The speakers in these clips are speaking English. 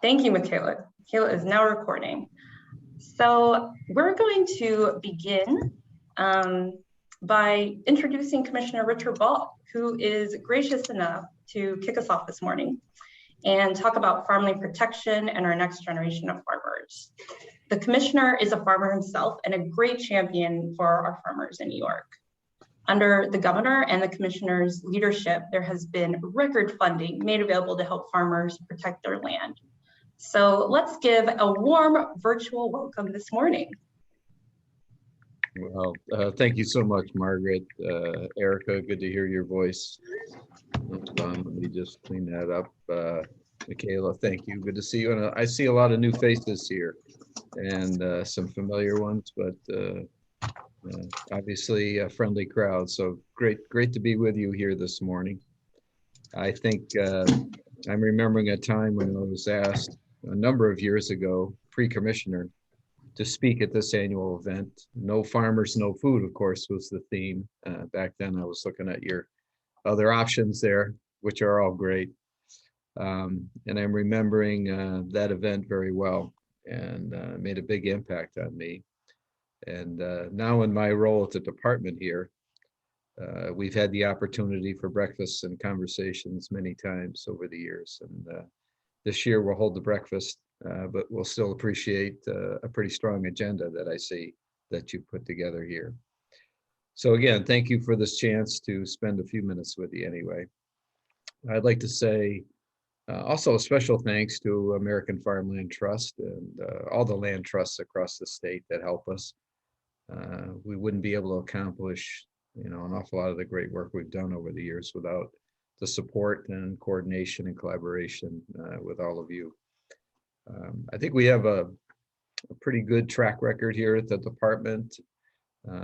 Thank you, Michaela. Michaela is now recording. So we're going to begin by introducing Commissioner Richard Ball, who is gracious enough to kick us off this morning and talk about farmland protection and our next generation of farmers. The commissioner is a farmer himself and a great champion for our farmers in New York. Under the governor and the commissioner's leadership, there has been record funding made available to help farmers protect their land. So let's give a warm virtual welcome this morning. Well, thank you so much, Margaret. Erica, good to hear your voice. Let me just clean that up. Michaela, thank you. Good to see you. And I see a lot of new faces here and some familiar ones, but obviously a friendly crowd. So great to be with you here this morning. I think I'm remembering a time when I was asked a number of years ago, pre-commissioner, to speak at this annual event. No farmers, no food, of course, was the theme. Back then I was looking at your other options there, which are all great. And I'm remembering that event very well, and made a big impact on me. And now in my role at the department here, we've had the opportunity for breakfasts and conversations many times over the years. And this year we'll hold the breakfast, but we'll still appreciate a pretty strong agenda that I see that you put together here. So again, thank you for this chance to spend a few minutes with you anyway. I'd like to say also a special thanks to American Farmland Trust and all the land trusts across the state that help us. We wouldn't be able to accomplish, an awful lot of the great work we've done over the years without the support and coordination and collaboration with all of you. I think we have a pretty good track record here at the department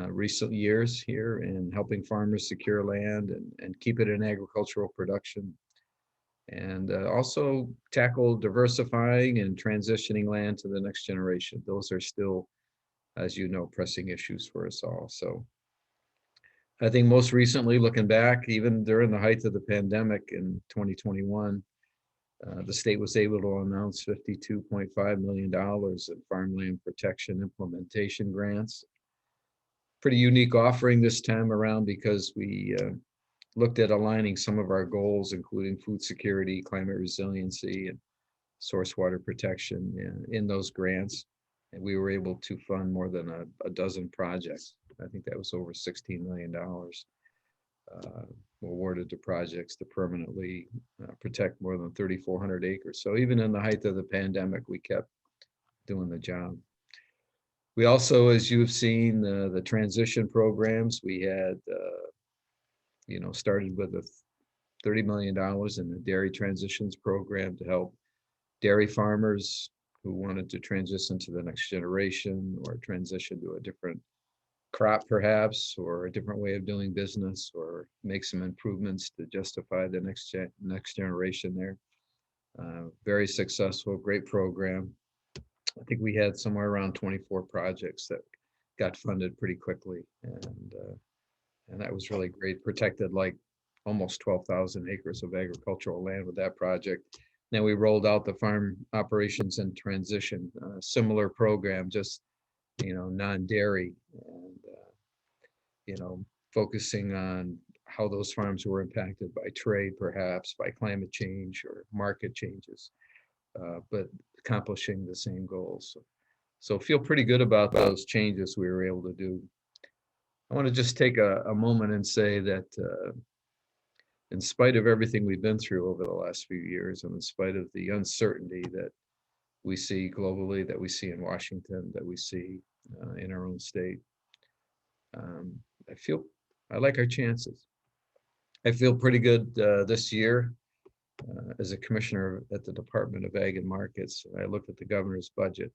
recent years here in helping farmers secure land and keep it in agricultural production, and also tackle diversifying and transitioning land to the next generation. Those are still, as you know, pressing issues for us all. So I think most recently, looking back, even during the height of the pandemic in 2021, the state was able to announce $52.5 million in farmland protection implementation grants. Pretty unique offering this time around because we looked at aligning some of our goals, including food security, climate resiliency, and source water protection in those grants. And we were able to fund more than a dozen projects. I think that was over $16 million awarded to projects to permanently protect more than 3,400 acres. So even in the height of the pandemic, we kept doing the job. We also, as you've seen, the transition programs, we had, started with $30 million in the dairy transitions program to help dairy farmers who wanted to transition to the next generation or transition to a different crop perhaps, or a different way of doing business, or make some improvements to justify the next generation there. Very successful, great program. I think we had somewhere around 24 projects that got funded pretty quickly, and that was really great. Protected like almost 12,000 acres of agricultural land with that project. Then we rolled out the farm operations and transition, similar program, just non-dairy, and focusing on how those farms were impacted by trade, perhaps by climate change or market changes, but accomplishing the same goals. So feel pretty good about those changes we were able to do. I want to just take a moment and say that in spite of everything we've been through over the last few years, and in spite of the uncertainty that we see globally, that we see in Washington, that we see in our own state, I like our chances. I feel pretty good this year as a commissioner at the Department of Ag and Markets. I looked at the governor's budget,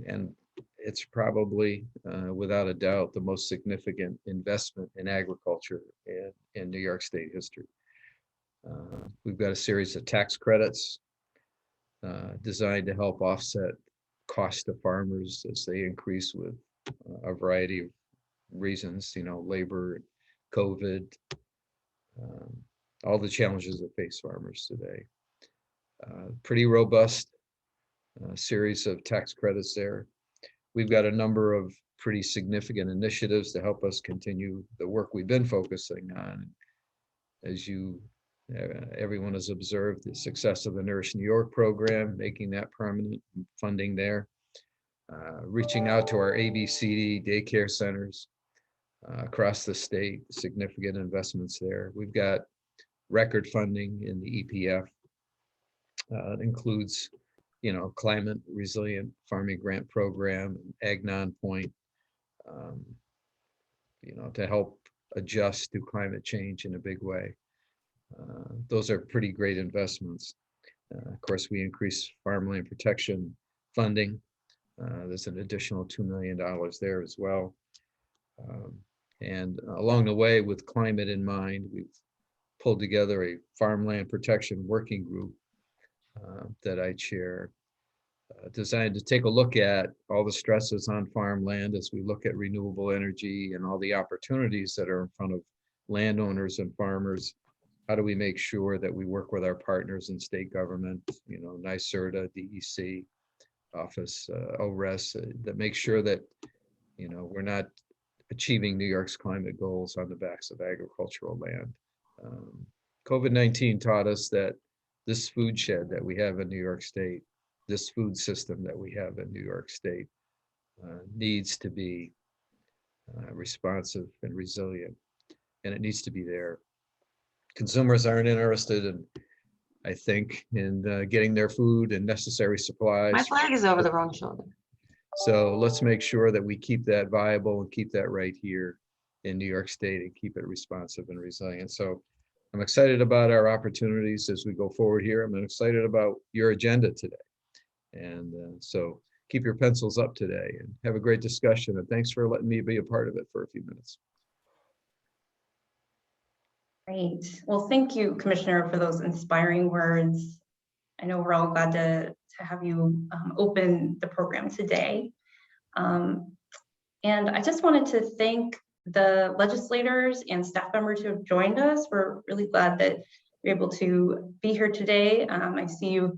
and it's probably, without a doubt, the most significant investment in agriculture in New York State history. We've got a series of tax credits designed to help offset costs to farmers as they increase with a variety of reasons, labor, COVID, all the challenges that face farmers today. Pretty robust series of tax credits there. We've got a number of pretty significant initiatives to help us continue the work we've been focusing on. As everyone has observed, the success of the Nourish New York program, making that permanent, funding there, reaching out to our ABCD daycare centers across the state, significant investments there. We've got record funding in the EPF. It includes, climate resilient farming grant program, Ag Non-Point, to help adjust to climate change in a big way. Those are pretty great investments. Of course, we increased farmland protection funding. There's an additional $2 million there as well. And along the way, with climate in mind, we've pulled together a farmland protection working group that I chair, designed to take a look at all the stresses on farmland as we look at renewable energy and all the opportunities that are in front of landowners and farmers. How do we make sure that we work with our partners in state government, NYSERDA, DEC, office, ORES, that make sure that, we're not achieving New York's climate goals on the backs of agricultural land. COVID-19 taught us that this food shed that we have in New York State, this food system that we have in New York State needs to be responsive and resilient, and it needs to be there. Consumers aren't interested in, I think, in getting their food and necessary supplies. My flag is over the wrong shoulder. So let's make sure that we keep that viable and keep that right here in New York State and keep it responsive and resilient. So I'm excited about our opportunities as we go forward here. I'm excited about your agenda today. And so keep your pencils up today and have a great discussion. And thanks for letting me be a part of it for a few minutes. Great. Well, thank you, Commissioner, for those inspiring words. I know we're all glad to have you open the program today. And I just wanted to thank the legislators and staff members who have joined us. We're really glad that you're able to be here today. I see you,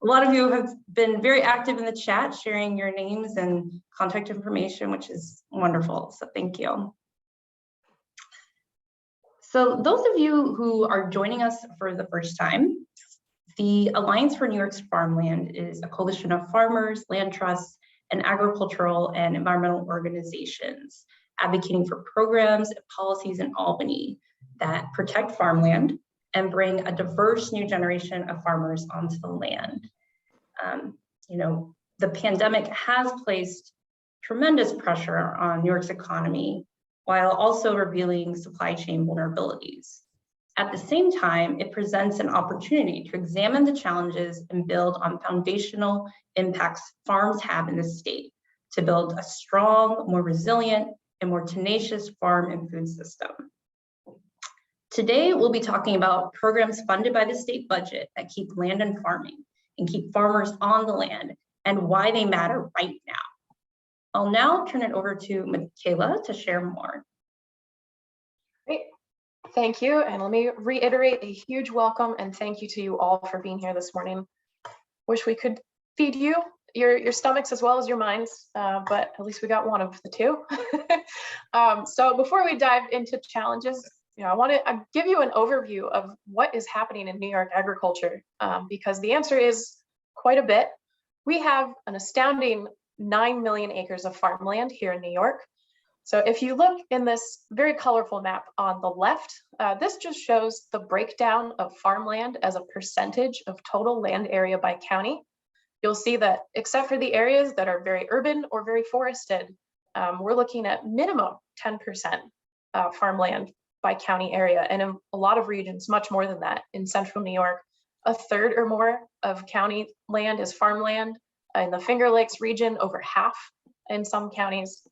a lot of you have been very active in the chat, sharing your names and contact information, which is wonderful. So thank you. So those of you who are joining us for the first time, the Alliance for New York's Farmland is a coalition of farmers, land trusts, and agricultural and environmental organizations advocating for programs and policies in Albany that protect farmland and bring a diverse new generation of farmers onto the land. The pandemic has placed tremendous pressure on New York's economy while also revealing supply chain vulnerabilities. At the same time, it presents an opportunity to examine the challenges and build on foundational impacts farms have in the state to build a strong, more resilient, and more tenacious farm and food system. Today, we'll be talking about programs funded by the state budget that keep land and farming and keep farmers on the land and why they matter right now. I'll now turn it over to Michaela to share more. Great, thank you. And let me reiterate a huge welcome and thank you to you all for being here this morning. Wish we could feed you your stomachs as well as your minds, but at least we got one of the two. So before we dive into challenges, I want to give you an overview of what is happening in New York agriculture, because the answer is quite a bit. We have an astounding 9 million acres of farmland here in New York. So if you look in this very colorful map on the left, this just shows the breakdown of farmland as a percentage of total land area by county. You'll see that except for the areas that are very urban or very forested, we're looking at minimum 10% farmland by county area. And in a lot of regions, much more than that. In central New York, a third or more of county land is farmland. In the Finger Lakes region, over half in some counties.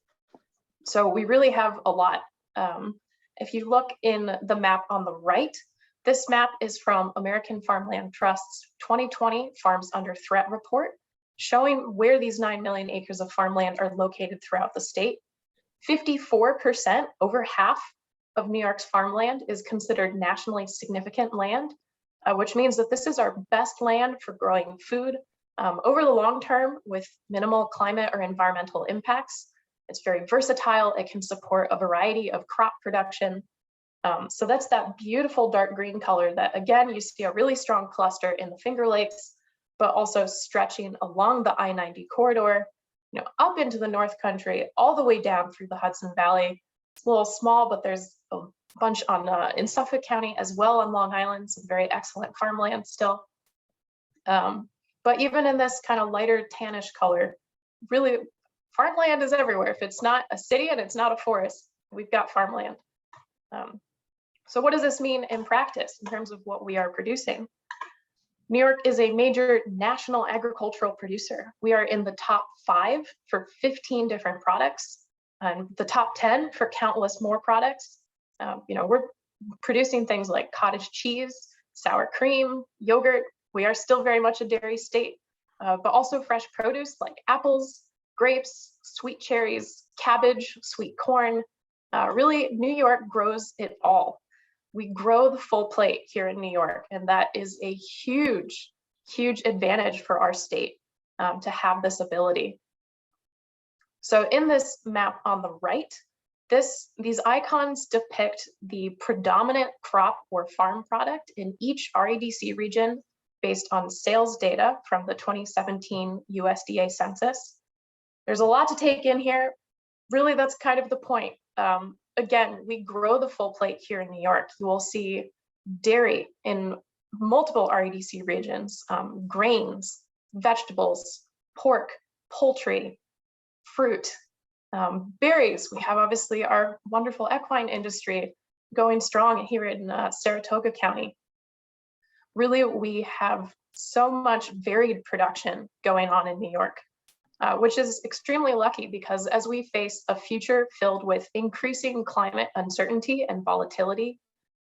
So we really have a lot. If you look in the map on the right, this map is from American Farmland Trust's 2020 Farms Under Threat report, showing where these 9 million acres of farmland are located throughout the state. 54%, over half of New York's farmland, is considered nationally significant land. which means that this is our best land for growing food over the long term with minimal climate or environmental impacts. It's very versatile. It can support a variety of crop production. So that's that beautiful dark green color that, again, you see a really strong cluster in the Finger Lakes, but also stretching along the I-90 corridor, up into the North Country, all the way down through the Hudson Valley. It's a little small, but there's a bunch in Suffolk County as well on Long Island, some very excellent farmland still. But even in this kind of lighter tannish color, really farmland is everywhere. If it's not a city and it's not a forest, we've got farmland. So what does this mean in practice in terms of what we are producing? New York is a major national agricultural producer. We are in the top 5 for 15 different products, and the top 10 for countless more products. We're producing things like cottage cheese, sour cream, yogurt. We are still very much a dairy state, but also fresh produce like apples, grapes, sweet cherries, cabbage, sweet corn. Really, New York grows it all. We grow the full plate here in New York, and that is a huge, huge advantage for our state to have this ability. So in this map on the right, these icons depict the predominant crop or farm product in each REDC region based on sales data from the 2017 USDA census. There's a lot to take in here. Really, that's kind of the point. Again, we grow the full plate here in New York. You will see dairy in multiple REDC regions, grains, vegetables, pork, poultry, fruit, berries. We have obviously our wonderful equine industry going strong here in Saratoga County. Really, we have so much varied production going on in New York. Which is extremely lucky because as we face a future filled with increasing climate uncertainty and volatility,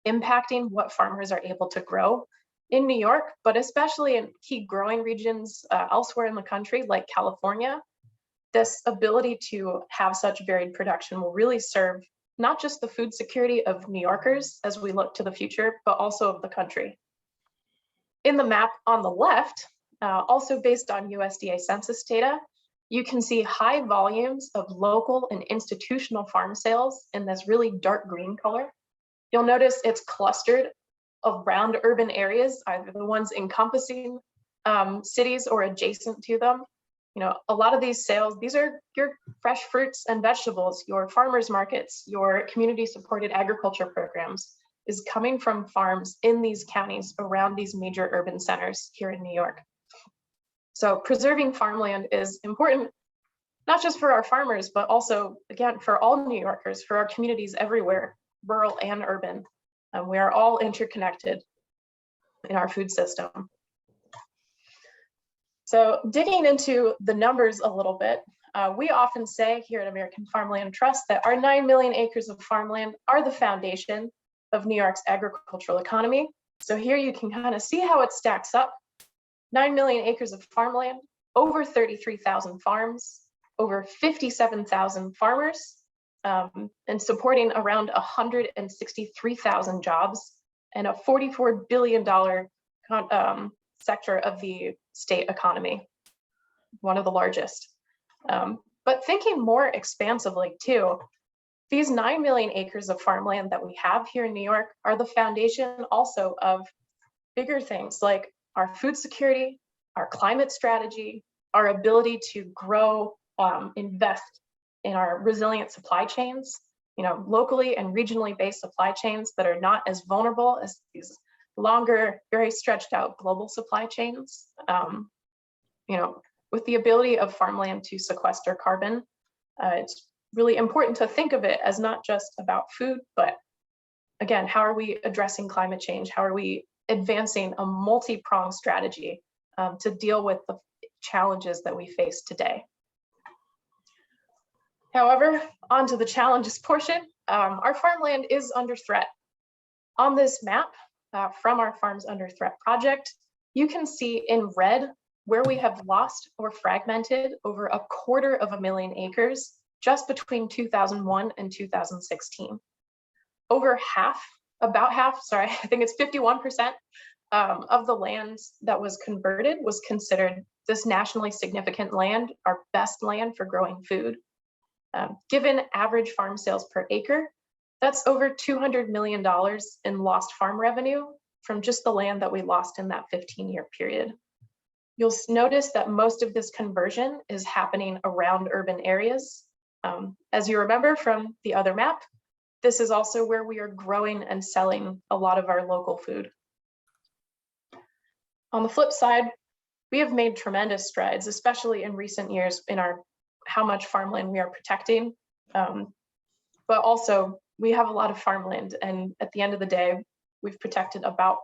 impacting what farmers are able to grow in New York, but especially in key growing regions elsewhere in the country, like California, this ability to have such varied production will really serve not just the food security of New Yorkers as we look to the future, but also of the country. In the map on the left, also based on USDA census data, you can see high volumes of local and institutional farm sales in this really dark green color. You'll notice it's clustered around urban areas, either the ones encompassing cities or adjacent to them. A lot of these sales, these are your fresh fruits and vegetables, your farmers markets, your community supported agriculture programs is coming from farms in these counties around these major urban centers here in New York. So preserving farmland is important, not just for our farmers, but also, again, for all New Yorkers, for our communities everywhere, rural and urban. We are all interconnected in our food system. So digging into the numbers a little bit, we often say here at American Farmland Trust that our 9 million acres of farmland are the foundation of New York's agricultural economy. So here you can kind of see how it stacks up. 9 million acres of farmland, over 33,000 farms, over 57,000 farmers, and supporting around 163,000 jobs and a $44 billion sector of the state economy, one of the largest. But thinking more expansively too, these 9 million acres of farmland that we have here in New York are the foundation also of bigger things like our food security, our climate strategy, our ability to grow, invest in our resilient supply chains, locally and regionally based supply chains that are not as vulnerable as these longer, very stretched out global supply chains. With the ability of farmland to sequester carbon, it's really important to think of it as not just about food, but again, how are we addressing climate change? How are we advancing a multi-pronged strategy to deal with the challenges that we face today? However, on to the challenges portion. Our farmland is under threat. On this map from our Farms Under Threat project, you can see in red where we have lost or fragmented over 250,000 acres just between 2001 and 2016. About half, I think it's 51% of the lands that was converted was considered this nationally significant land, our best land for growing food. Given average farm sales per acre, that's over $200 million in lost farm revenue from just the land that we lost in that 15-year period. You'll notice that most of this conversion is happening around urban areas. As you remember from the other map, this is also where we are growing and selling a lot of our local food. On the flip side, we have made tremendous strides, especially in recent years, in how much farmland we are protecting. But also, we have a lot of farmland, and at the end of the day, we've protected about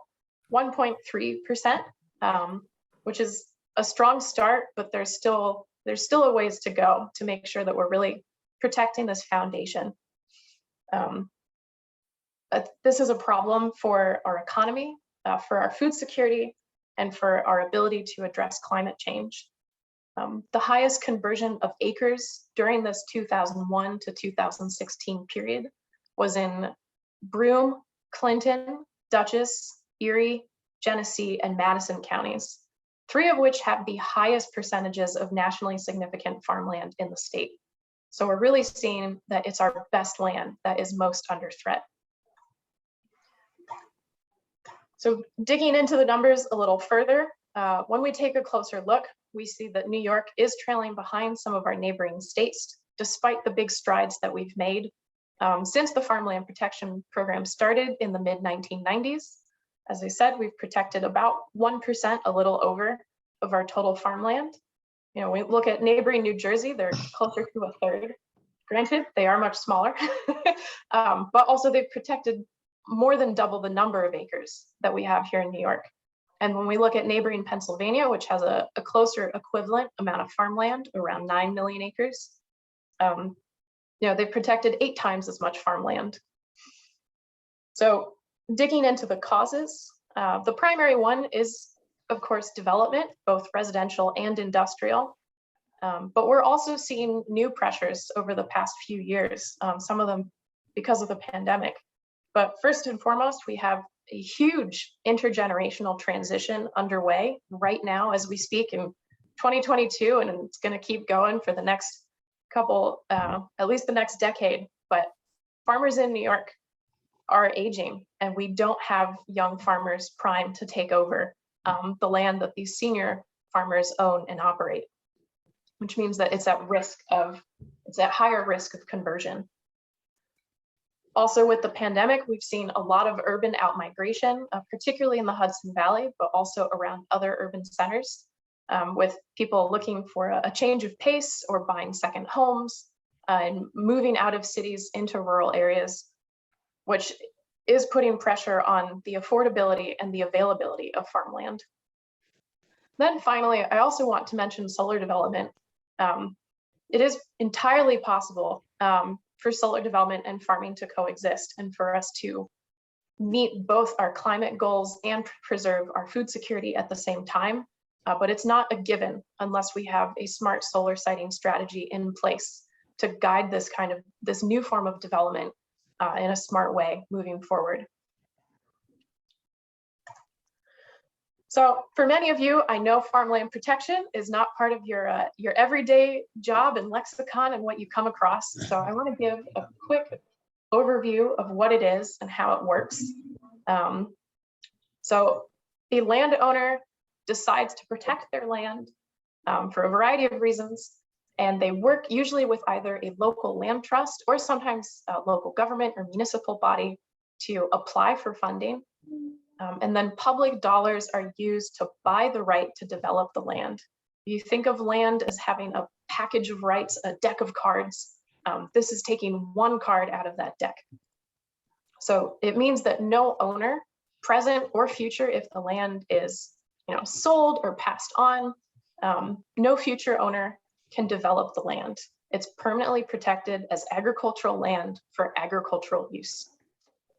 1.3%, which is a strong start, but there's still a ways to go to make sure that we're really protecting this foundation. This is a problem for our economy, for our food security, and for our ability to address climate change. The highest conversion of acres during this 2001 to 2016 period was in Broome, Clinton, Dutchess, Erie, Genesee, and Madison counties, 3 of which have the highest percentages of nationally significant farmland in the state. So we're really seeing that it's our best land that is most under threat. So digging into the numbers a little further, when we take a closer look, we see that New York is trailing behind some of our neighboring states, despite the big strides that we've made since the Farmland Protection Program started in the mid-1990s. As I said, we've protected about 1%, a little over, of our total farmland. You know, we look at neighboring New Jersey, they're closer to a third. Granted, they are much smaller, but also they've protected more than double the number of acres that we have here in New York. And when we look at neighboring Pennsylvania, which has a closer equivalent amount of farmland, around 9 million acres, you know, they've protected 8 times as much farmland. So digging into the causes, the primary one is, of course, development, both residential and industrial. But we're also seeing new pressures over the past few years, some of them because of the pandemic. But first and foremost, we have a huge intergenerational transition underway right now as we speak in 2022, and it's going to keep going for the next couple, at least the next decade. But farmers in New York are aging, and we don't have young farmers primed to take over the land that these senior farmers own and operate, which means that it's at higher risk of conversion. Also with the pandemic, we've seen a lot of urban outmigration, particularly in the Hudson Valley, but also around other urban centers, with people looking for a change of pace or buying second homes and moving out of cities into rural areas, which is putting pressure on the affordability and the availability of farmland. Then finally, I also want to mention solar development. It is entirely possible for solar development and farming to coexist, and for us to meet both our climate goals and preserve our food security at the same time. But it's not a given unless we have a smart solar siting strategy in place to guide this new form of development in a smart way moving forward. So for many of you, I know farmland protection is not part of your everyday job and lexicon and what you come across. So I want to give a quick overview of what it is and how it works. So the landowner decides to protect their land for a variety of reasons, and they work usually with either a local land trust or sometimes a local government or municipal body to apply for funding. And then public dollars are used to buy the right to develop the land. You think of land as having a package of rights, a deck of cards. This is taking one card out of that deck. So it means that no owner, present or future, if the land is sold or passed on, no future owner can develop the land. It's permanently protected as agricultural land for agricultural use.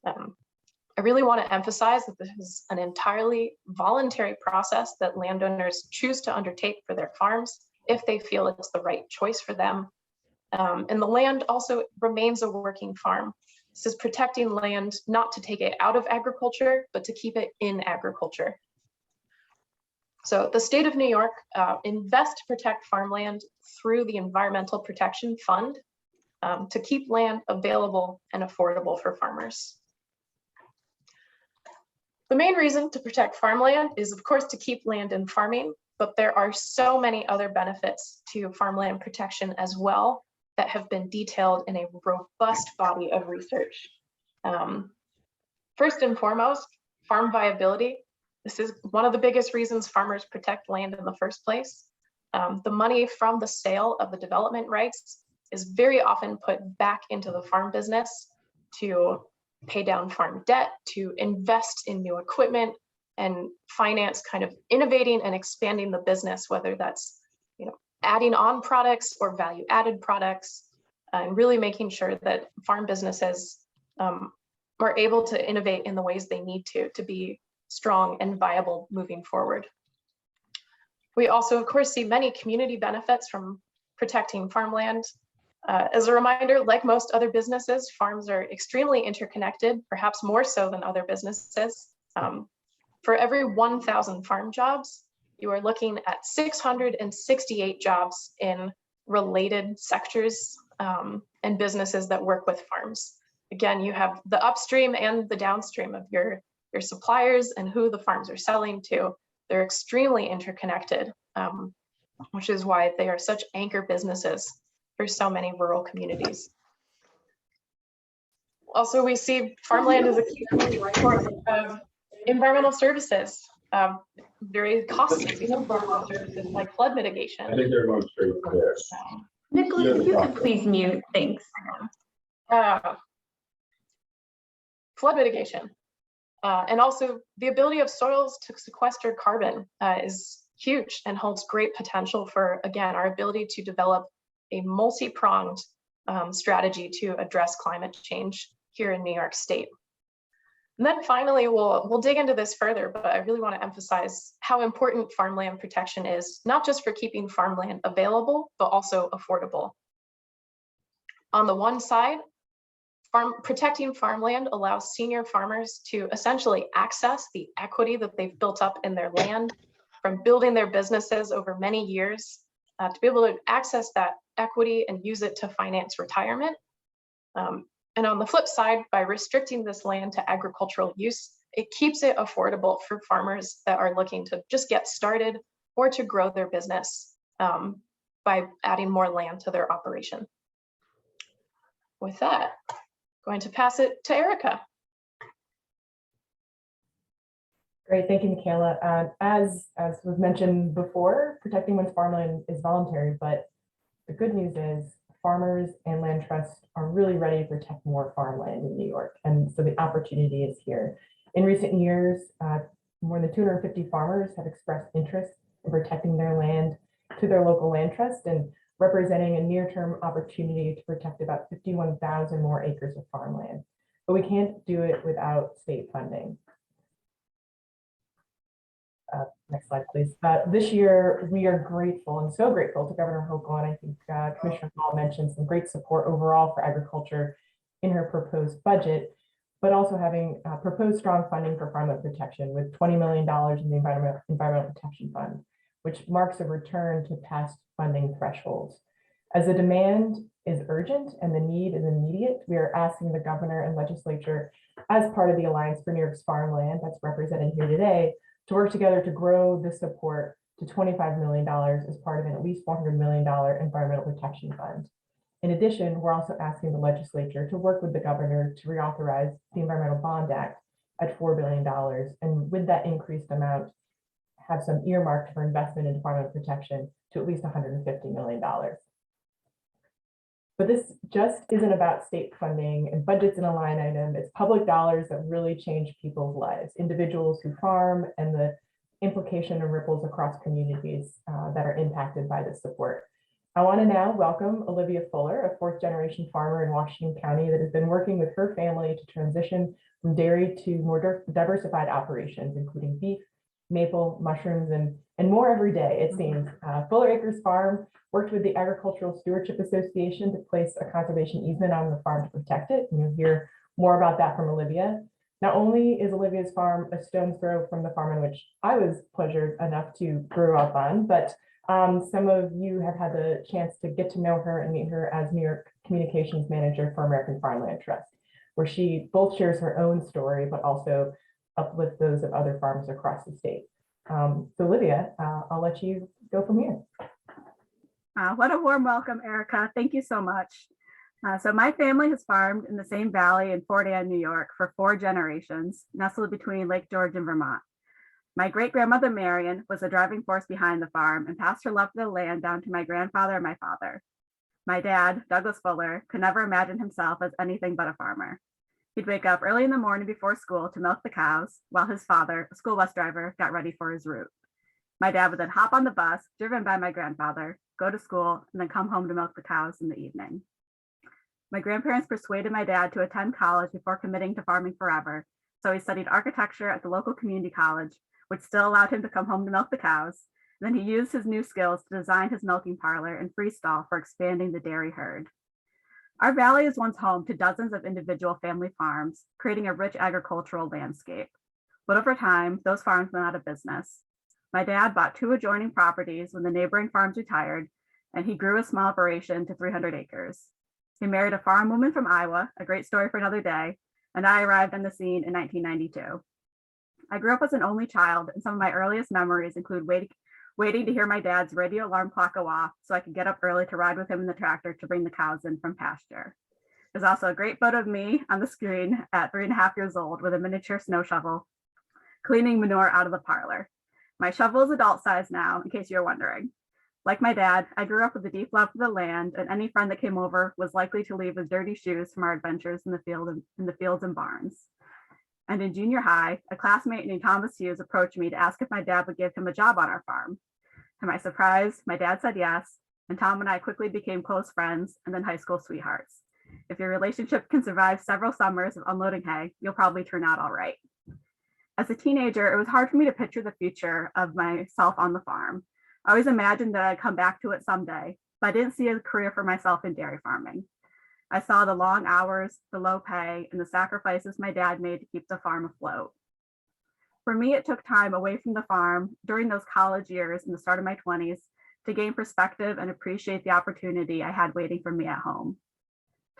I really want to emphasize that this is an entirely voluntary process that landowners choose to undertake for their farms if they feel it's the right choice for them. And the land also remains a working farm. This is protecting land, not to take it out of agriculture, but to keep it in agriculture. So the state of New York invests to protect farmland through the Environmental Protection Fund to keep land available and affordable for farmers. The main reason to protect farmland is, of course, to keep land in farming, but there are so many other benefits to farmland protection as well that have been detailed in a robust body of research. First and foremost, farm viability. This is one of the biggest reasons farmers protect land in the first place. The money from the sale of the development rights is very often put back into the farm business to pay down farm debt, to invest in new equipment and finance kind of innovating and expanding the business, whether that's adding on products or value-added products, and really making sure that farm businesses are able to innovate in the ways they need to be strong and viable moving forward. We also, of course, see many community benefits from protecting farmland. As a reminder, like most other businesses, farms are extremely interconnected, perhaps more so than other businesses. For every 1,000 farm jobs, you are looking at 668 jobs in related sectors and businesses that work with farms. Again, you have the upstream and the downstream of your suppliers and who the farms are selling to. They're extremely interconnected, which is why they are such anchor businesses for so many rural communities. Also, we see farmland as a key source of environmental services, very costly environmental services like flood mitigation. I think they're going straight to this. Nicholas, if you could please mute, thanks. Flood mitigation. And also the ability of soils to sequester carbon is huge and holds great potential for, again, our ability to develop a multi-pronged strategy to address climate change here in New York State. And then finally, we'll dig into this further, but I really want to emphasize how important farmland protection is, not just for keeping farmland available, but also affordable. On the one side, protecting farmland allows senior farmers to essentially access the equity that they've built up in their land from building their businesses over many years, to be able to access that equity and use it to finance retirement. And on the flip side, by restricting this land to agricultural use, it keeps it affordable for farmers that are looking to just get started or to grow their business by adding more land to their operation. With that, I'm going to pass it to Erica. Great, thank you, Michaela. As was mentioned before, protecting one's farmland is voluntary, but the good news is farmers and land trusts are really ready to protect more farmland in New York, and so the opportunity is here. In recent years, more than 250 farmers have expressed interest in protecting their land to their local land trust and representing a near-term opportunity to protect about 51,000 more acres of farmland. But we can't do it without state funding. Next slide, please. This year, we are grateful and so grateful to Governor Hochul, and I think Commissioner Hall mentioned some great support overall for agriculture in her proposed budget, but also having proposed strong funding for farmland protection with $20 million in the Environmental Protection Fund, which marks a return to past funding thresholds. As the demand is urgent and the need is immediate, we are asking the governor and legislature, as part of the Alliance for New York's Farmland that's represented here today, to work together to grow this support to $25 million as part of an at least $400 million Environmental Protection Fund. In addition, we're also asking the legislature to work with the governor to reauthorize the Environmental Bond Act at $4 billion. And with that increased amount, have some earmarked for investment in farmland protection to at least $150 million. But this just isn't about state funding and budgets in a line item. It's public dollars that really change people's lives, individuals who farm, and the implication and ripples across communities that are impacted by this support. I want to now welcome Olivia Fuller, a fourth-generation farmer in Washington County that has been working with her family to transition from dairy to more diversified operations, including beef, maple, mushrooms, and more every day, it seems. Fuller Acres Farm worked with the Agricultural Stewardship Association to place a conservation easement on the farm to protect it. And you'll hear more about that from Olivia. Not only is Olivia's farm a stone's throw from the farm in which I was pleasured enough to grow up on, but some of you have had the chance to get to know her and meet her as New York Communications Manager for American Farmland Trust, where she both shares her own story, but also uplifts those of other farms across the state. So Olivia, I'll let you go from here. What a warm welcome, Erica. Thank you so much. So my family has farmed in the same valley in Fort Anne, New York for 4 generations, nestled between Lake George and Vermont. My great-grandmother, Marion, was the driving force behind the farm and passed her love for the land down to my grandfather and my father. My dad, Douglas Fuller, could never imagine himself as anything but a farmer. He'd wake up early in the morning before school to milk the cows, while his father, a school bus driver, got ready for his route. My dad would then hop on the bus, driven by my grandfather, go to school, and then come home to milk the cows in the evening. My grandparents persuaded my dad to attend college before committing to farming forever, so he studied architecture at the local community college, which still allowed him to come home to milk the cows. Then he used his new skills to design his milking parlor and freestall for expanding the dairy herd. Our valley is once home to dozens of individual family farms, creating a rich agricultural landscape. But over time, those farms went out of business. My dad bought 2 adjoining properties when the neighboring farms retired, and he grew a small operation to 300 acres. He married a farm woman from Iowa, a great story for another day, and I arrived on the scene in 1992. I grew up as an only child, and some of my earliest memories include waiting to hear my dad's radio alarm clock go off so I could get up early to ride with him in the tractor to bring the cows in from pasture. There's also a great photo of me on the screen at 3.5 years old with a miniature snow shovel, cleaning manure out of the parlor. My shovel is adult size now, in case you're wondering. Like my dad, I grew up with a deep love for the land, and any friend that came over was likely to leave with dirty shoes from our adventures in the fields and barns. And in junior high, a classmate named Thomas Hughes approached me to ask if my dad would give him a job on our farm. To my surprise, my dad said yes, and Tom and I quickly became close friends and then high school sweethearts. If your relationship can survive several summers of unloading hay, you'll probably turn out all right. As a teenager, it was hard for me to picture the future of myself on the farm. I always imagined that I'd come back to it someday, but I didn't see a career for myself in dairy farming. I saw the long hours, the low pay, and the sacrifices my dad made to keep the farm afloat. For me, it took time away from the farm during those college years and the start of my 20s to gain perspective and appreciate the opportunity I had waiting for me at home.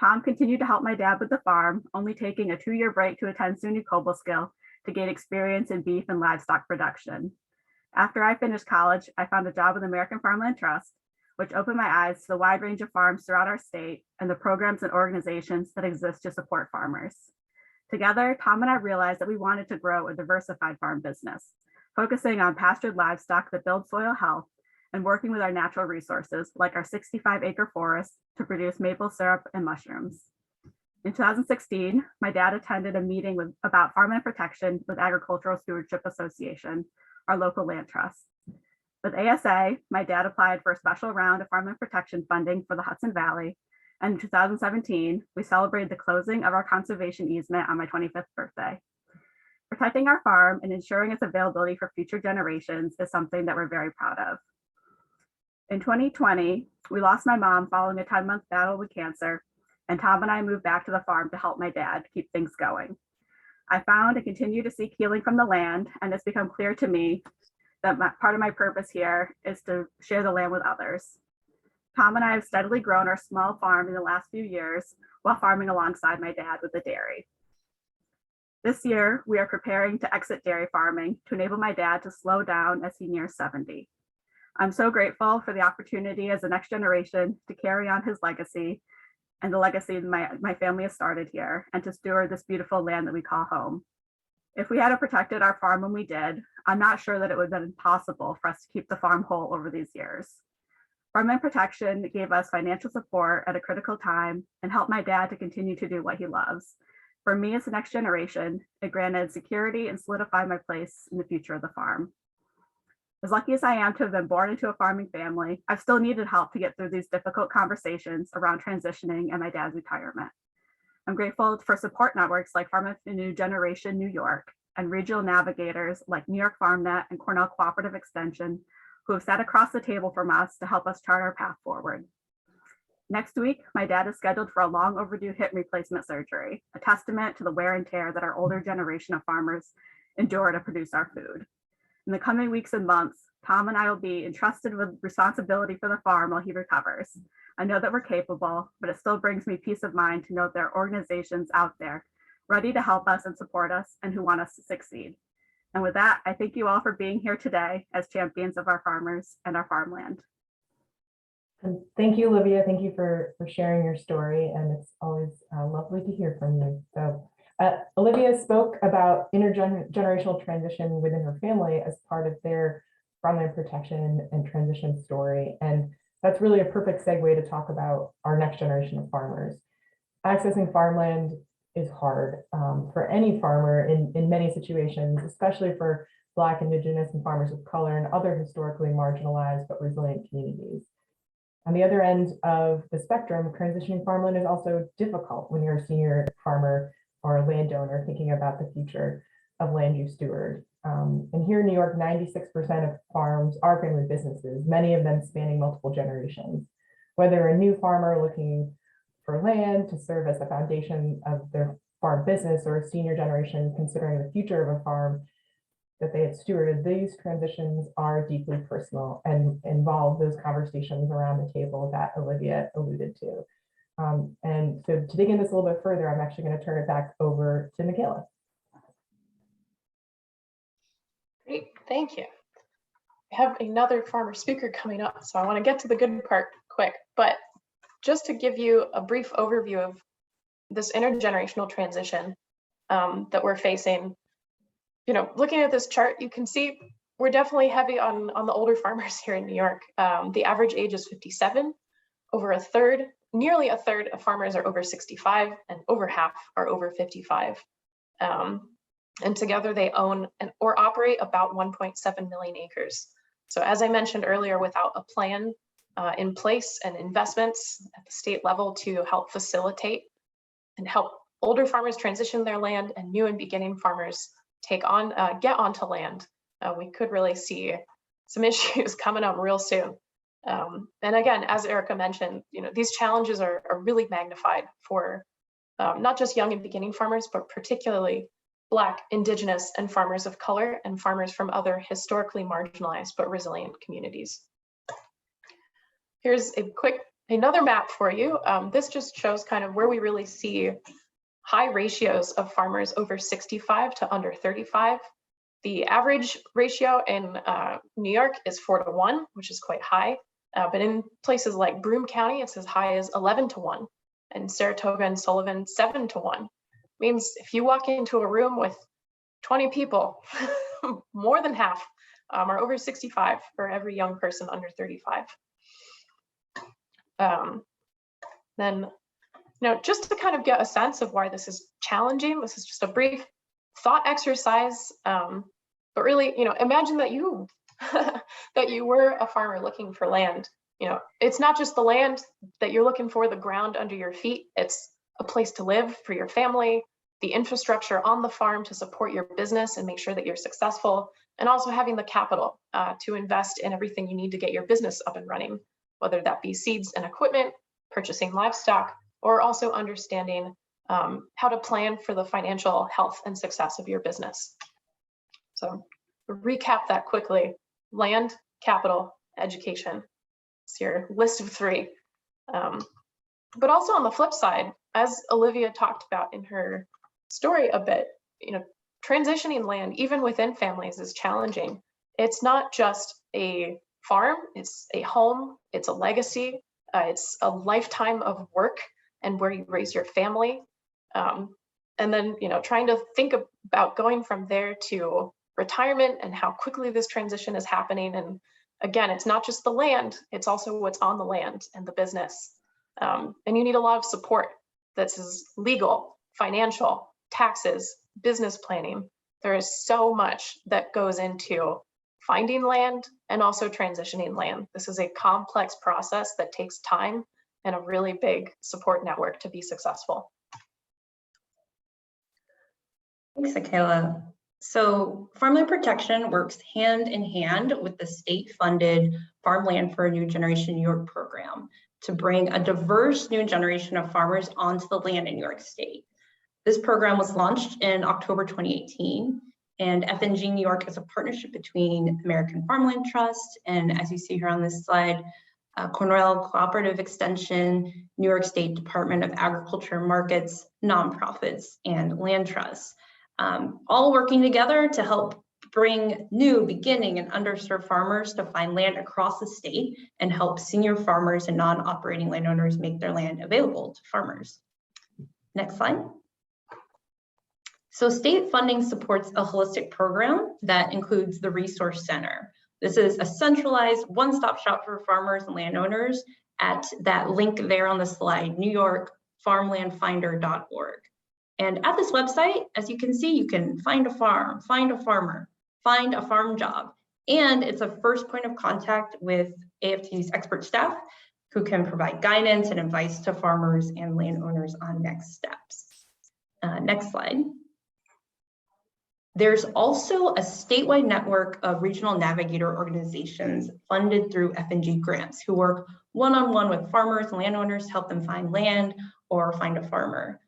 Tom continued to help my dad with the farm, only taking a 2-year break to attend SUNY Cobleskill to gain experience in beef and livestock production. After I finished college, I found a job with American Farmland Trust, which opened my eyes to the wide range of farms throughout our state and the programs and organizations that exist to support farmers. Together, Tom and I realized that we wanted to grow a diversified farm business, focusing on pastured livestock that build soil health and working with our natural resources, like our 65-acre forest, to produce maple syrup and mushrooms. In 2016, my dad attended a meeting about farmland protection with Agricultural Stewardship Association, our local land trust. With ASA, my dad applied for a special round of farmland protection funding for the Hudson Valley. And in 2017, we celebrated the closing of our conservation easement on my 25th birthday. Protecting our farm and ensuring its availability for future generations is something that we're very proud of. In 2020, we lost my mom following a 10-month battle with cancer, and Tom and I moved back to the farm to help my dad keep things going. I found and continue to seek healing from the land, and it's become clear to me that part of my purpose here is to share the land with others. Tom and I have steadily grown our small farm in the last few years while farming alongside my dad with the dairy. This year, we are preparing to exit dairy farming to enable my dad to slow down as he nears 70. I'm so grateful for the opportunity as the next generation to carry on his legacy and the legacy my family has started here, and to steward this beautiful land that we call home. If we had protected our farm when we did, I'm not sure that it would have been possible for us to keep the farm whole over these years. Farmland protection gave us financial support at a critical time and helped my dad to continue to do what he loves. For me as the next generation, it granted security and solidified my place in the future of the farm. As lucky as I am to have been born into a farming family, I've still needed help to get through these difficult conversations around transitioning and my dad's retirement. I'm grateful for support networks like Farm of the New Generation New York and regional navigators like New York FarmNet and Cornell Cooperative Extension, who have sat across the table from us to help us chart our path forward. Next week, my dad is scheduled for a long overdue hip replacement surgery, a testament to the wear and tear that our older generation of farmers endure to produce our food. In the coming weeks and months, Tom and I will be entrusted with responsibility for the farm while he recovers. I know that we're capable, but it still brings me peace of mind to know there are organizations out there ready to help us and support us and who want us to succeed. And with that, I thank you all for being here today as champions of our farmers and our farmland. And thank you, Olivia. Thank you for sharing your story. And it's always lovely to hear from you. So Olivia spoke about intergenerational transition within her family as part of their farmland protection and transition story. And that's really a perfect segue to talk about our next generation of farmers. Accessing farmland is hard for any farmer in many situations, especially for Black, Indigenous, and farmers of color and other historically marginalized but resilient communities. On the other end of the spectrum, transitioning farmland is also difficult when you're a senior farmer or a landowner thinking about the future of land use steward. And here in New York, 96% of farms are family businesses, many of them spanning multiple generations. Whether a new farmer looking for land to serve as the foundation of their farm business or a senior generation considering the future of a farm that they had stewarded, these transitions are deeply personal and involve those conversations around the table that Olivia alluded to. And so to dig in this a little bit further, I'm actually going to turn it back over to Michaela. Great, thank you. We have another farmer speaker coming up, so I want to get to the good part quick, but just to give you a brief overview of this intergenerational transition that we're facing. You know, looking at this chart, you can see we're definitely heavy on the older farmers here in New York. The average age is 57. Nearly a third of farmers are over 65, and over half are over 55. And together they own or operate about 1.7 million acres. So as I mentioned earlier, without a plan in place and investments at the state level to help facilitate and help older farmers transition their land and new and beginning farmers get onto land, we could really see some issues coming up real soon. And again, as Erica mentioned, you know, these challenges are really magnified for not just young and beginning farmers, but particularly Black, Indigenous, and farmers of color and farmers from other historically marginalized but resilient communities. Here's another map for you. This just shows kind of where we really see high ratios of farmers over 65 to under 35. The average ratio in New York is 4-to-1, which is quite high. But in places like Broome County, it's as high as 11-to-1. And Saratoga and Sullivan, 7-to-1. Means if you walk into a room with 20 people, more than half are over 65 for every young person under 35. Then, you know, just to kind of get a sense of why this is challenging, this is just a brief thought exercise. But really, you know, imagine that you that you were a farmer looking for land. You know, it's not just the land that you're looking for, the ground under your feet. It's a place to live for your family, the infrastructure on the farm to support your business and make sure that you're successful, and also having the capital to invest in everything you need to get your business up and running, whether that be seeds and equipment, purchasing livestock, or also understanding how to plan for the financial health and success of your business. So recap that quickly: land, capital, education. It's your list of 3. But also on the flip side, as Olivia talked about in her story a bit, you know, transitioning land, even within families, is challenging. It's not just a farm, it's a home, it's a legacy, it's a lifetime of work and where you raise your family. And then, you know, trying to think about going from there to retirement and how quickly this transition is happening. And again, it's not just the land, it's also what's on the land and the business. And you need a lot of support. This is legal, financial, taxes, business planning. There is so much that goes into finding land and also transitioning land. This is a complex process that takes time and a really big support network to be successful. Thanks, Michaela. So farmland protection works hand in hand with the state-funded Farmland for a New Generation New York program to bring a diverse new generation of farmers onto the land in New York State. This program was launched in October 2018, and FNG New York is a partnership between American Farmland Trust and, as you see here on this slide, Cornell Cooperative Extension, New York State Department of Agriculture and Markets, nonprofits, and land trusts, all working together to help bring new, beginning, and underserved farmers to find land across the state and help senior farmers and non-operating landowners make their land available to farmers. Next slide. So state funding supports a holistic program that includes the Resource Center. This is a centralized one-stop shop for farmers and landowners at that link there on the slide, NewYorkFarmlandFinder.org. And at this website, as you can see, you can find a farm, find a farmer, find a farm job. And it's a first point of contact with AFT's expert staff who can provide guidance and advice to farmers and landowners on next steps. Next slide. There's also a statewide network of regional navigator organizations funded through FNG grants who work one-on-one with farmers and landowners to help them find land or find a farmer.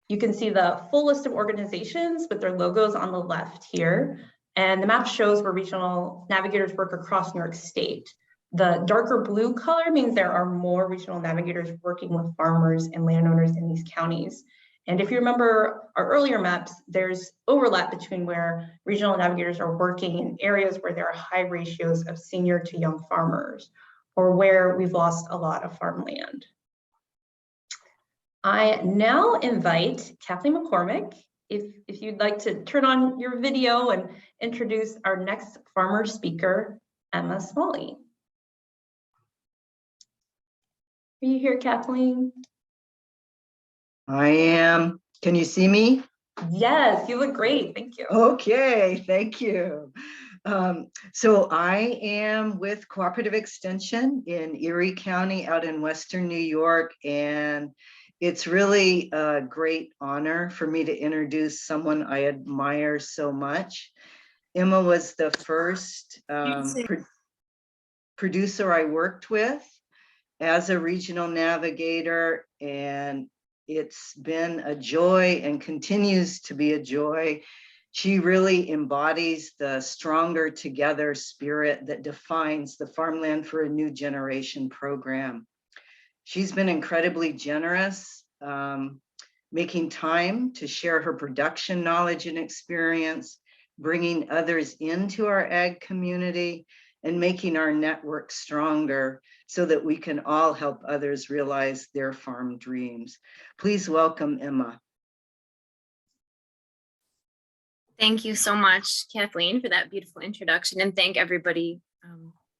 You can see the full list of organizations with their logos on the left here. And the map shows where regional navigators work across New York State. The darker blue color means there are more regional navigators working with farmers and landowners in these counties. And if you remember our earlier maps, there's overlap between where regional navigators are working in areas where there are high ratios of senior to young farmers, or where we've lost a lot of farmland. I now invite Kathleen McCormick, if you'd like to turn on your video and introduce our next farmer speaker, Emma Smalley. Are you here, Kathleen? I am. Can you see me? Yes, you look great. Thank you. Okay, thank you. So I am with Cooperative Extension in Erie County out in Western New York, and it's really a great honor for me to introduce someone I admire so much. Emma was the first producer I worked with as a regional navigator, and it's been a joy and continues to be a joy. She really embodies the stronger together spirit that defines the Farmland for a New Generation program. She's been incredibly generous, making time to share her production knowledge and experience, bringing others into our ag community, and making our network stronger so that we can all help others realize their farm dreams. Please welcome Emma. Thank you so much, Kathleen, for that beautiful introduction, and thank everybody.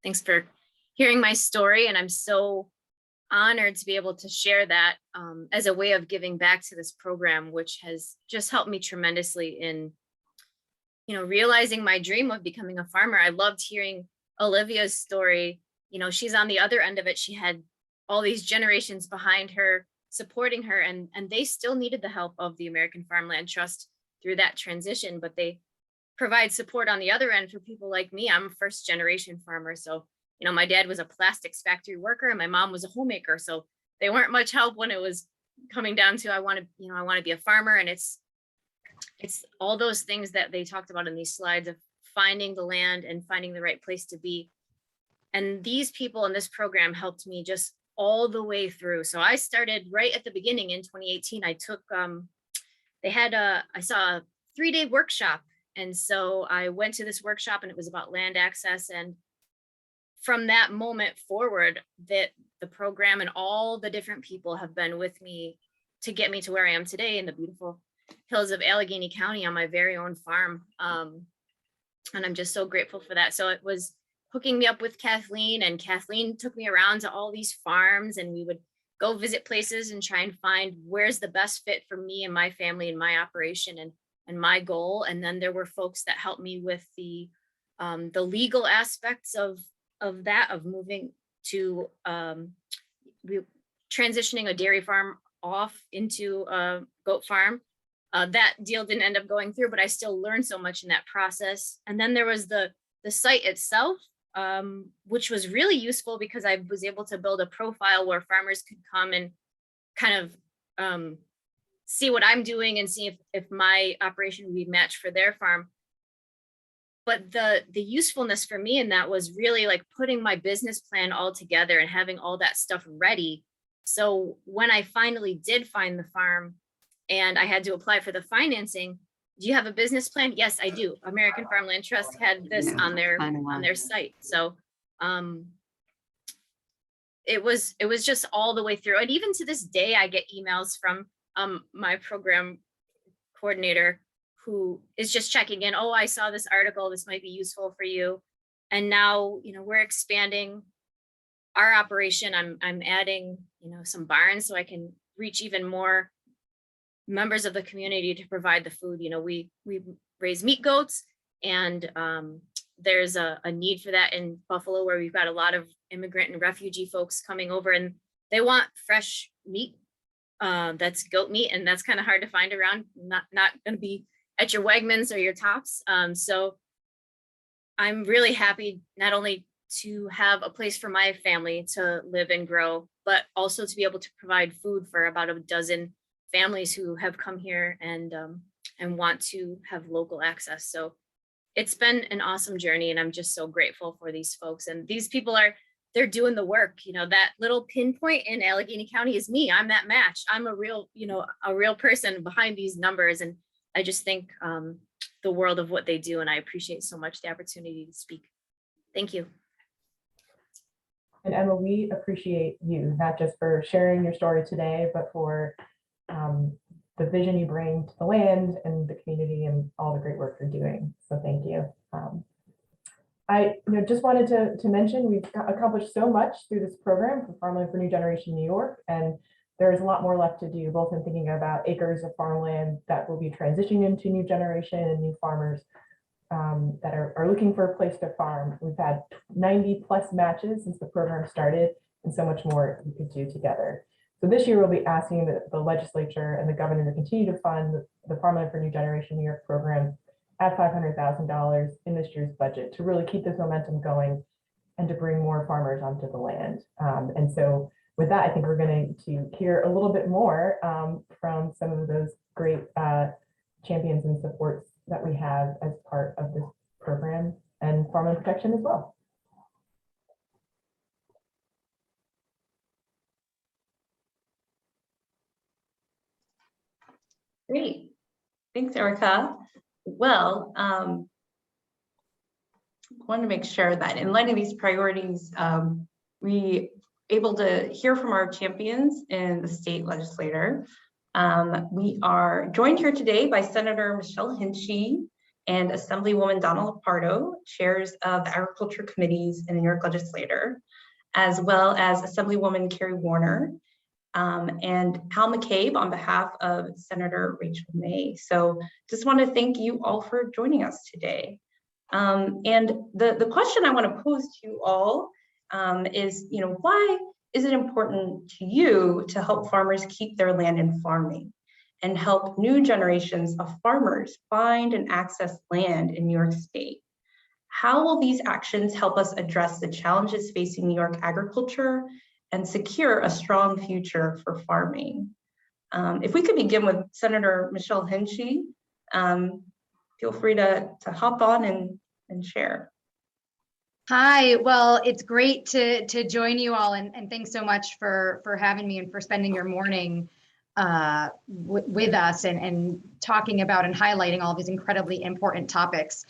Thanks for hearing my story, and I'm so honored to be able to share that as a way of giving back to this program, which has just helped me tremendously in, realizing my dream of becoming a farmer. I loved hearing Olivia's story. She's on the other end of it. She had all these generations behind her, supporting her, and they still needed the help of the American Farmland Trust through that transition, but they provide support on the other end for people like me. I'm a first generation farmer. So, my dad was a plastics factory worker and my mom was a homemaker. So they weren't much help when it was coming down to, I want to be a farmer. And it's all those things that they talked about in these slides of finding the land and finding the right place to be. And these people in this program helped me just all the way through. So I started right at the beginning in 2018. I took, I saw a 3-day workshop. And so I went to this workshop and it was about land access. And from that moment forward, that the program and all the different people have been with me to get me to where I am today in the beautiful hills of Allegheny County on my very own farm. And I'm just so grateful for that. So it was hooking me up with Kathleen, and Kathleen took me around to all these farms, and we would go visit places and try and find where's the best fit for me and my family and my operation and my goal. And then there were folks that helped me with the legal aspects of moving to transitioning a dairy farm off into a goat farm. That deal didn't end up going through, but I still learned so much in that process. And then there was the site itself. which was really useful because I was able to build a profile where farmers could come and kind of see what I'm doing and see if my operation would be matched for their farm. But the usefulness for me in that was really like putting my business plan all together and having all that stuff ready. So when I finally did find the farm and I had to apply for the financing, do you have a business plan? Yes, I do. American Farmland Trust had this on their site. So it was just all the way through. And even to this day, I get emails from my program coordinator who is just checking in. Oh, I saw this article. This might be useful for you. And now, we're expanding our operation. I'm adding, some barns so I can reach even more members of the community to provide the food. We raise meat goats, and there's a need for that in Buffalo, where we've got a lot of immigrant and refugee folks coming over, and they want fresh meat. That's goat meat, and that's kind of hard to find around. Not going to be at your Wegmans or your Tops. So I'm really happy not only to have a place for my family to live and grow, but also to be able to provide food for about a dozen families who have come here and want to have local access. So it's been an awesome journey, and I'm just so grateful for these folks. And these people they're doing the work. That little pinpoint in Allegheny County is me. I'm that match. I'm a real person behind these numbers. And I just think the world of what they do. And I appreciate so much the opportunity to speak. Thank you. And Emma, we appreciate you, not just for sharing your story today, but for the vision you bring to the land and the community and all the great work you're doing. So thank you. I just wanted to mention we've accomplished so much through this program for Farmland for New Generation New York, and there's a lot more left to do, both in thinking about acres of farmland that will be transitioning into new generation and new farmers that are looking for a place to farm. We've had 90 plus matches since the program started, and so much more we could do together. So this year we'll be asking the legislature and the governor to continue to fund the Farmland for New Generation New York program at $500,000 in this year's budget to really keep this momentum going and to bring more farmers onto the land. And so with that, I think we're going to hear a little bit more from some of those great champions and supports that we have as part of this program and farmland protection as well. Great. Thanks, Erica. Well, want to make sure that in light of these priorities, we able to hear from our champions in the state legislature. We are joined here today by Senator Michelle Hinchey and Assemblywoman Donna Lupardo, chairs of the Agriculture Committees in the New York Legislature, as well as Assemblywoman Carrie Warner and Hal McCabe on behalf of Senator Rachel May. So just want to thank you all for joining us today. And the question I want to pose to you all is, why is it important to you to help farmers keep their land in farming and help new generations of farmers find and access land in New York State? How will these actions help us address the challenges facing New York agriculture and secure a strong future for farming? If we could begin with Senator Michelle Hinchey, feel free to hop on and share. Hi, well, it's great to join you all, and thanks so much for having me and for spending your morning with us and talking about and highlighting all of these incredibly important topics.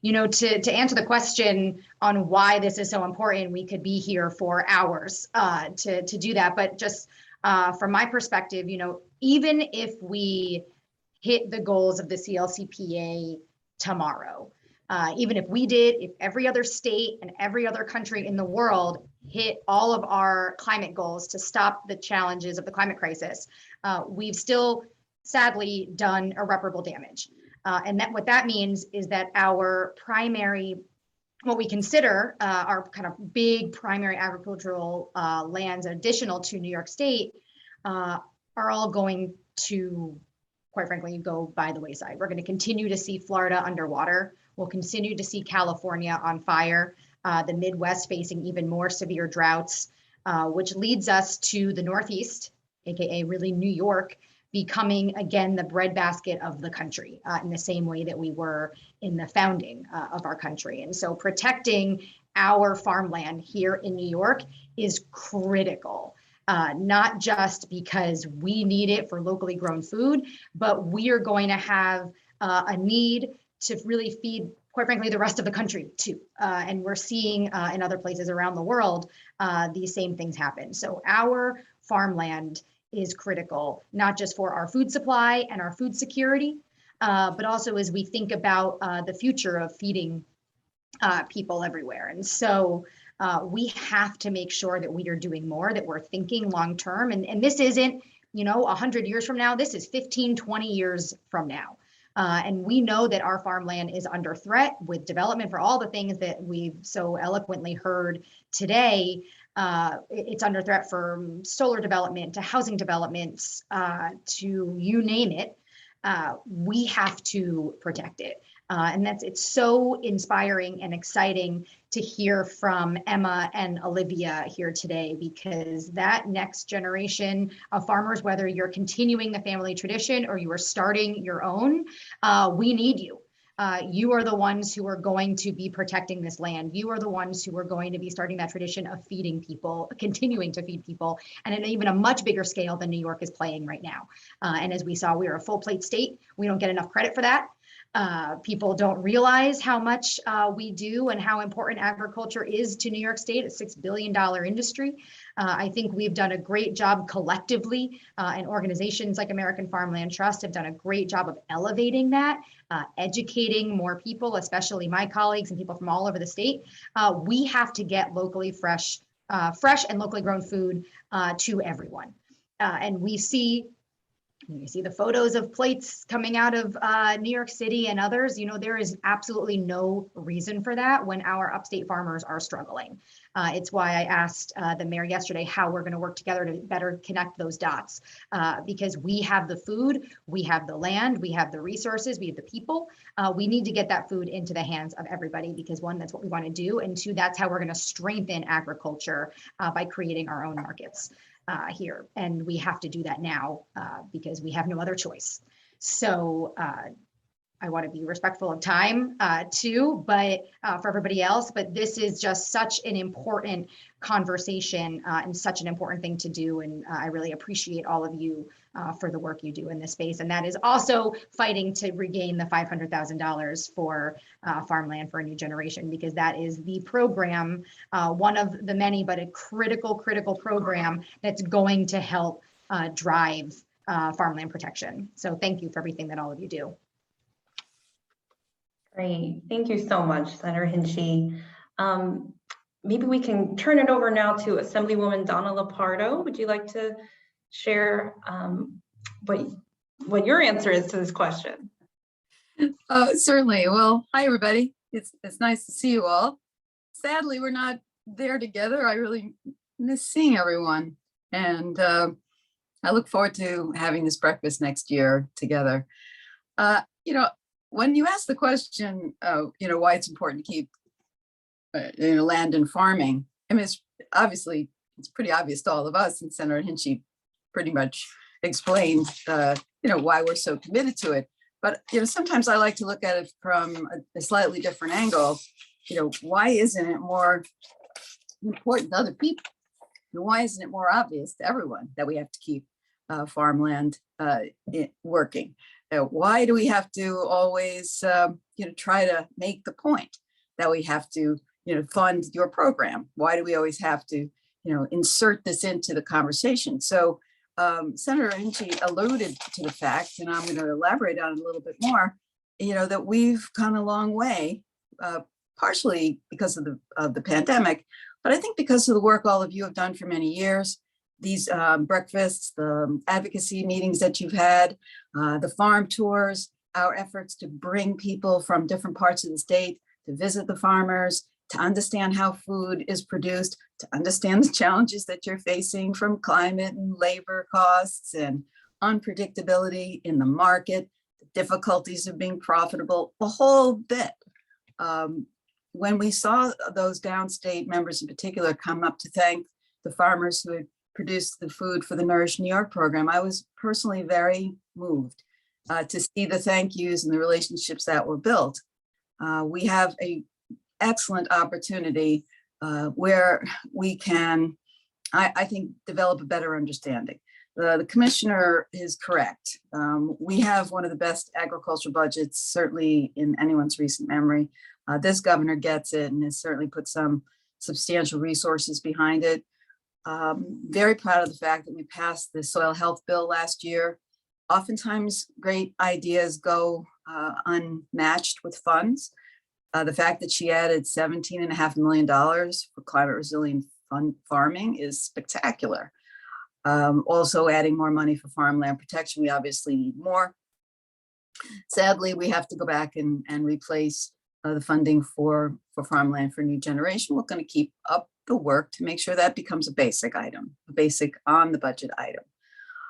To answer the question on why this is so important, we could be here for hours to do that. But just from my perspective, even if we hit the goals of the CLCPA tomorrow, even if we did, if every other state and every other country in the world hit all of our climate goals to stop the challenges of the climate crisis, we've still sadly done irreparable damage. And what that means is that our primary, what we consider our kind of big primary agricultural lands additional to New York State are all going to, quite frankly, go by the wayside. We're going to continue to see Florida underwater. We'll continue to see California on fire. the Midwest facing even more severe droughts, which leads us to the Northeast, aka really New York, becoming again the breadbasket of the country in the same way that we were in the founding of our country. And so protecting our farmland here in New York is critical, not just because we need it for locally grown food, but we are going to have a need to really feed, quite frankly, the rest of the country too. And we're seeing in other places around the world, these same things happen. So our farmland is critical, not just for our food supply and our food security, but also as we think about the future of feeding people everywhere. And so we have to make sure that we are doing more, that we're thinking long-term. And this isn't, 100 years from now, this is 15, 20 years from now. And we know that our farmland is under threat with development for all the things that we've so eloquently heard today. It's under threat from solar development to housing developments to you name it. We have to protect it. And it's so inspiring and exciting to hear from Emma and Olivia here today, because that next generation of farmers, whether you're continuing the family tradition or you are starting your own, we need you. You are the ones who are going to be protecting this land. You are the ones who are going to be starting that tradition of feeding people, continuing to feed people, and at even a much bigger scale than New York is playing right now. And as we saw, we are a full plate state. We don't get enough credit for that. People don't realize how much we do and how important agriculture is to New York State, a $6 billion industry. I think we've done a great job collectively, and organizations like American Farmland Trust have done a great job of elevating that, educating more people, especially my colleagues and people from all over the state. We have to get locally fresh and locally grown food to everyone. And we see the photos of plates coming out of New York City and others. There is absolutely no reason for that when our upstate farmers are struggling. It's why I asked the mayor yesterday how we're going to work together to better connect those dots, because we have the food, we have the land, we have the resources, we have the people. We need to get that food into the hands of everybody, because one, that's what we want to do, and two, that's how we're going to strengthen agriculture by creating our own markets here. And we have to do that now because we have no other choice. So I want to be respectful of time too, but for everybody else, but this is just such an important conversation and such an important thing to do. And I really appreciate all of you for the work you do in this space. And that is also fighting to regain the $500,000 for farmland for a new generation, because that is the program, one of the many, but a critical program that's going to help drive farmland protection. So thank you for everything that all of you do. Great. Thank you so much, Senator Hinchey. Maybe we can turn it over now to Assemblywoman Donna Lopardo. Would you like to share what your answer is to this question? Certainly. Well, hi, everybody. It's nice to see you all. Sadly, we're not there together. I really miss seeing everyone. And I look forward to having this breakfast next year together. When you ask the question, why it's important to keep land and farming, I mean, it's pretty obvious to all of us, and Senator Hinchey pretty much explained, why we're so committed to it. But, sometimes I like to look at it from a slightly different angle. Why isn't it more important to other people? And why isn't it more obvious to everyone that we have to keep farmland working? Why do we have to always, try to make the point that we have to, fund your program? Why do we always have to, insert this into the conversation? So Senator Hinchey alluded to the fact, and I'm going to elaborate on it a little bit more, that we've come a long way, partially because of the pandemic, but I think because of the work all of you have done for many years. These breakfasts, the advocacy meetings that you've had, the farm tours, our efforts to bring people from different parts of the state to visit the farmers, to understand how food is produced, to understand the challenges that you're facing from climate and labor costs and unpredictability in the market, the difficulties of being profitable, a whole bit. when we saw those downstate members in particular come up to thank the farmers who had produced the food for the Nourish New York program, I was personally very moved to see the thank yous and the relationships that were built. We have an excellent opportunity where we can, I think, develop a better understanding. The commissioner is correct. We have one of the best agricultural budgets, certainly in anyone's recent memory. This governor gets it and has certainly put some substantial resources behind it. Very proud of the fact that we passed the soil health bill last year. Oftentimes great ideas go unmatched with funds. The fact that she added $17.5 million for climate resilient farming is spectacular. Also adding more money for farmland protection. We obviously need more. Sadly, we have to go back and replace the funding for farmland for new generation. We're going to keep up the work to make sure that becomes a basic item, a basic on the budget item.